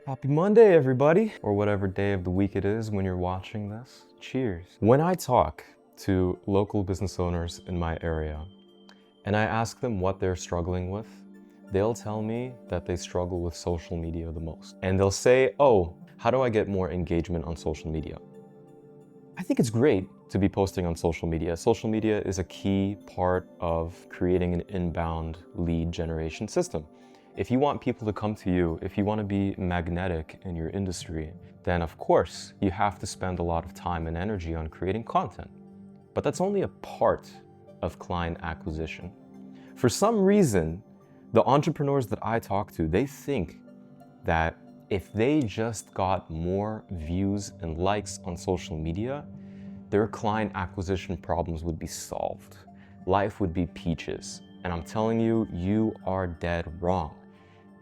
Happy Monday, everybody, or whatever day of the week it is when you're watching this. Cheers. When I talk to local business owners in my area and I ask them what they're struggling with, they'll tell me that they struggle with social media the most. And they'll say, oh, how do I get more engagement on social media? I think it's great to be posting on social media. Social media is a key part of creating an inbound lead generation system. If you want people to come to you, if you want to be magnetic in your industry, then of course you have to spend a lot of time and energy on creating content. But that's only a part of client acquisition. For some reason, the entrepreneurs that I talk to, they think that if they just got more views and likes on social media, their client acquisition problems would be solved. Life would be peaches. And I'm telling you, you are dead wrong.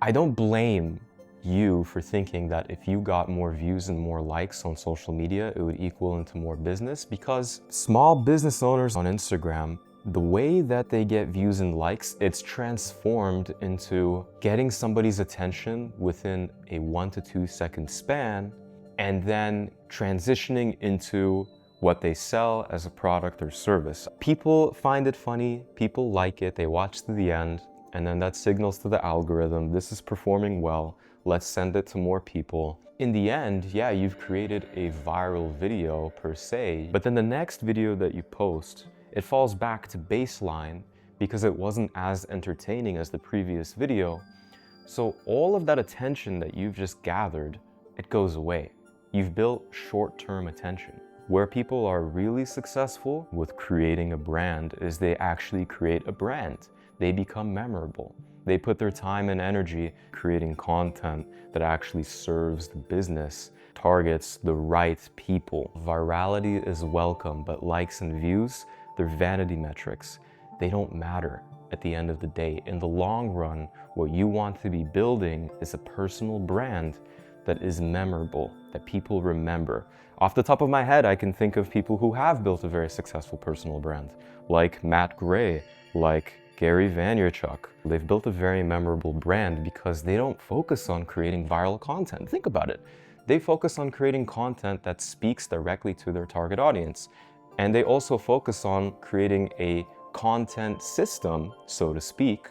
I don't blame you for thinking that if you got more views and more likes on social media, it would equal into more business, because small business owners on Instagram, the way that they get views and likes, it's transformed into getting somebody's attention within a 1 to 2 second span, and then transitioning into what they sell as a product or service. People find it funny, people like it, they watch to the end, and then that signals to the algorithm, this is performing well, let's send it to more people. In the end, yeah, you've created a viral video per se, but then the next video that you post, it falls back to baseline because it wasn't as entertaining as the previous video. So all of that attention that you've just gathered, it goes away. You've built short-term attention. Where people are really successful with creating a brand is they actually create a brand. They become memorable. They put their time and energy creating content that actually serves the business, targets the right people. Virality is welcome, but likes and views, they're vanity metrics. They don't matter at the end of the day. In the long run, what you want to be building is a personal brand that is memorable, that people remember. Off the top of my head, I can think of people who have built a very successful personal brand, like Matt Gray, like Gary Vaynerchuk. They've built a very memorable brand because they don't focus on creating viral content. Think about it. They focus on creating content that speaks directly to their target audience. And they also focus on creating a content system, so to speak,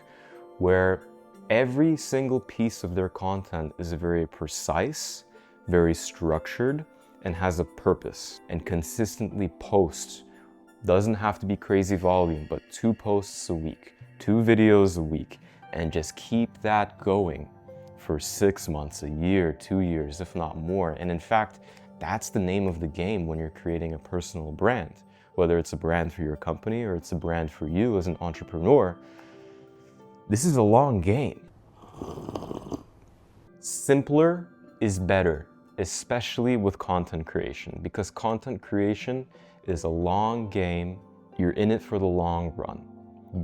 where every single piece of their content is very precise, very structured, and has a purpose, and consistently posts. Doesn't have to be crazy volume, but 2 posts a week, 2 videos a week, and just keep that going for 6 months, a year, 2 years, if not more. And in fact, that's the name of the game when you're creating a personal brand. Whether it's a brand for your company or it's a brand for you as an entrepreneur, this is a long game. Simpler is better, especially with content creation, because content creation is a long game. You're in it for the long run.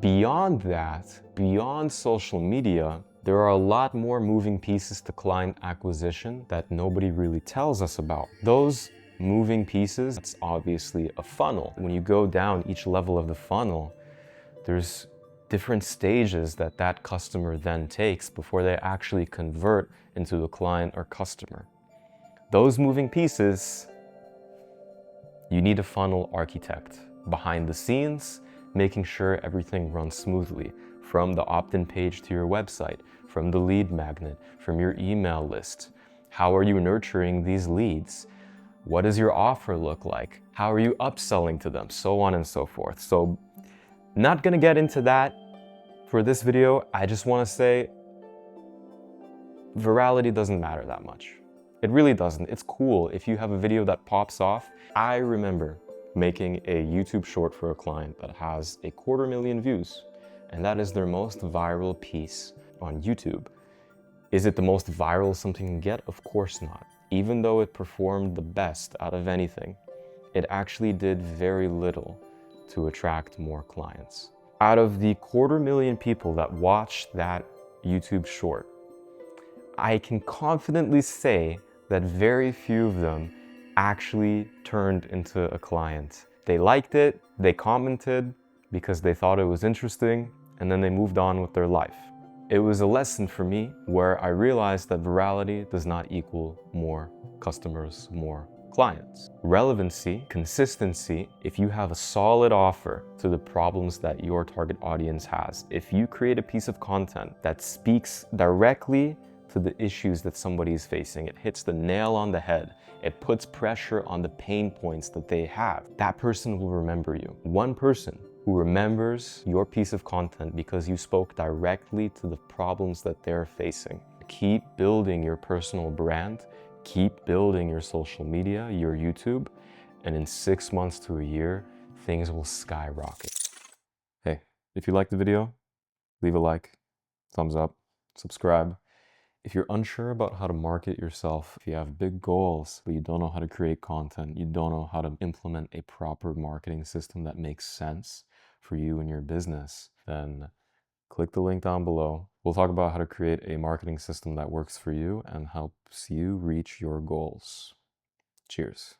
Beyond that, beyond social media, there are a lot more moving pieces to client acquisition that nobody really tells us about. Those moving pieces, it's obviously a funnel. When you go down each level of the funnel, there's different stages that customer then takes before they actually convert into a client or customer. Those moving pieces, you need a funnel architect behind the scenes, making sure everything runs smoothly, from the opt-in page to your website, from the lead magnet, from your email list. How are you nurturing these leads? What does your offer look like? How are you upselling to them? So on and so forth. So, not gonna get into that for this video. I just wanna say, virality doesn't matter that much. It really doesn't. It's cool if you have a video that pops off. I remember making a YouTube short for a client that has 250,000 views, and that is their most viral piece on YouTube. Is it the most viral something can get? Of course not. Even though it performed the best out of anything, it actually did very little to attract more clients. Out of the 250,000 people that watched that YouTube short, I can confidently say that very few of them actually turned into a client. They liked it, they commented because they thought it was interesting, and then they moved on with their life. It was a lesson for me where I realized that virality does not equal more customers, more clients. Relevancy, consistency, if you have a solid offer to the problems that your target audience has, if you create a piece of content that speaks directly to the issues that somebody is facing, it hits the nail on the head, it puts pressure on the pain points that they have, that person will remember you. One person who remembers your piece of content because you spoke directly to the problems that they're facing. Keep building your personal brand, keep building your social media, your YouTube, and in 6 months to a year, things will skyrocket. Hey, if you liked the video, leave a like, thumbs up, subscribe. If you're unsure about how to market yourself, if you have big goals, but you don't know how to create content, you don't know how to implement a proper marketing system that makes sense for you and your business, then click the link down below. We'll talk about how to create a marketing system that works for you and helps you reach your goals. Cheers.